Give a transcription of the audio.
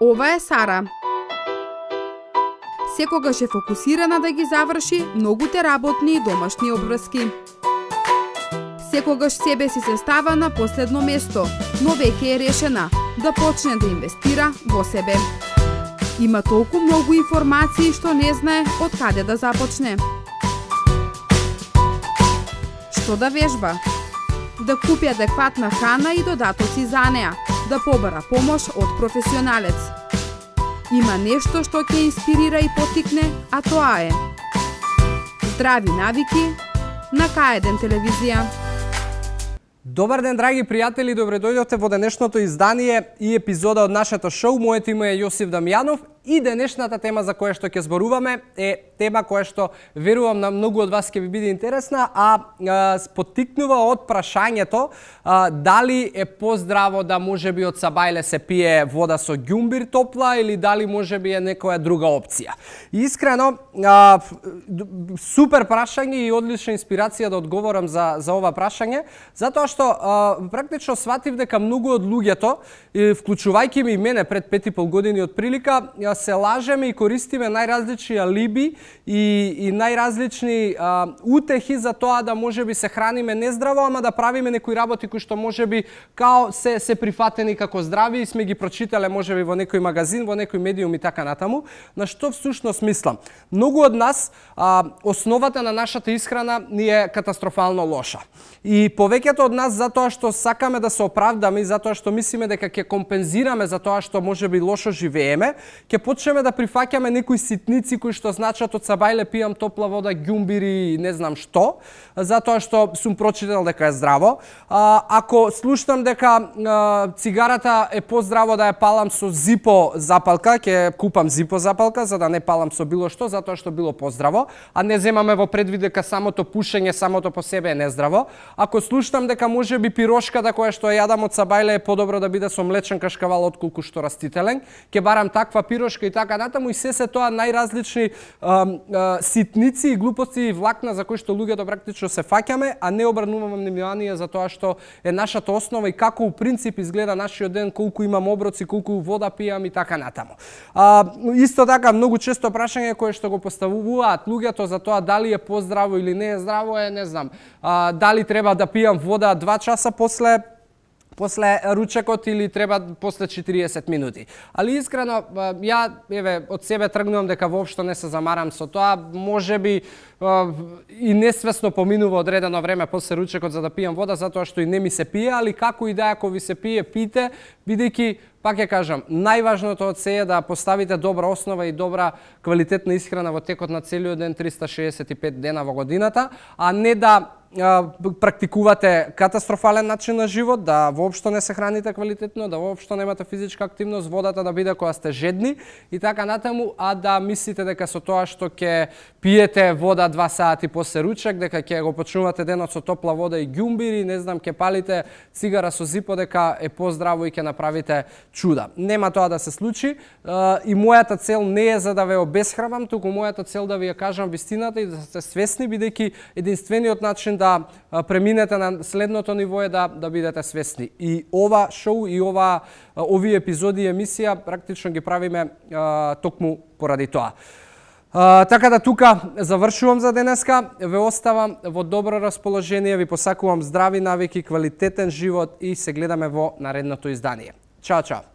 Ова е Сара. Секогаш е фокусирана да ги заврши многуте работни и домашни обврски. Секогаш себе си се става на последно место, но веќе е решена да почне да инвестира во себе. Има толку многу информации што не знае од каде да започне. Што да вежба? Да купи адекватна храна и додатоци за неа, да побара помош од професионалец. Има нешто што ќе инспирира и поттикне, а тоа е здрави навики на К1 телевизија. Добар ден, драги пријатели, добре дојдовте во денешното издание и епизода од нашето шоу. Моето име е Јосиф Дамјанов и денешната тема за која што ќе зборуваме е тема која што верувам на многу од вас ќе ви биде интересна, поттикнува од прашањето дали е поздраво да можеби од сабајле се пие вода со ѓумбир топла или дали можеби е некоја друга опција. И искрено супер прашање и одлична инспирација да одговорам за ова прашање, затоа што практично сватив дека многу од луѓето, вклучувајќи ми и мене пред 5,5 години од прилика, се лажеме и користиме најразлични алиби и најразлични утехи за тоа да можеби се храниме нездраво, ама да правиме некои работи кои што можеби као се прифатени како здрави и сме ги прочитале можеби во некој магазин, во некој медиум и така натаму. На што всушност мислам? Многу од нас основата на нашата исхрана ни е катастрофално лоша. И повеќето од нас затоа што сакаме да се оправдаме и затоа што мислиме дека ќе компензираме за тоа што можеби лошо живееме, ќе почнеме да прифаќаме некои ситници кои што значат од сабајле пијам топла вода, ѓумбири и не знам што, затоа што сум прочитал дека е здраво. Ако слушнам дека цигарата е поздраво да ја палам со зипо запалка, ќе купам зипо запалка за да не палам со било што, затоа што било поздраво, а не земаме во предвид дека самото пушење самото по себе е нездраво. Ако слушнам дека можеби пирошката која што ја јадам од сабајле е подобро да биде со млечен кашкавал отколку што растителен, ќе барам таква пирошка и така натаму, и се тоа најразлични ситници и глупости и влакна за кои што луѓето практично се фаќаме, а не обрануваме внимание за тоа што е нашата основа и како у принцип изгледа нашиот ден, колку имам оброци, колку вода пијам и така натаму. Исто така многу често прашање кое што го поставуваат луѓето за тоа дали е поздраво или не е здраво е, не знам, дали треба да пијам вода 2 часа после ручекот или треба после 40 минути. Али искрено, ја од себе тргнувам дека воопшто не се замарам со тоа, можеби и несвесно поминува одредено време после ручекот за да пијам вода, затоа што и не ми се пие, али како и да е, ако ви се пие, пите, бидејќи, пак ја кажам, најважното од се е да поставите добра основа и добра квалитетна исхрана во текот на целиот ден, 365 дена во годината, а не да практикувате катастрофален начин на живот, да воопшто не се храните квалитетно, да воопшто немате физичка активност, водата да биде кога сте жедни и така натаму, а да мислите дека со тоа што ќе пиете вода 2 сати после ручек, дека ќе го почнувате денот со топла вода и ѓумбири, не знам, ќе палите цигара со зипо, дека е поздраво и ќе направите чуда. Нема тоа да се случи и мојата цел не е за да ве обесхрабам, туку мојата цел да ви ја кажам вистината и да сте свесни, бидејќи единствениот начин да преминете на следното ниво е да бидете свесни. И ова шоу и овие епизоди и емисија практично ги правиме токму поради тоа. Така да тука завршувам за денеска, ве оставам во добро расположение, ви посакувам здрави навики, квалитетен живот и се гледаме во наредното издание. Чао, чао!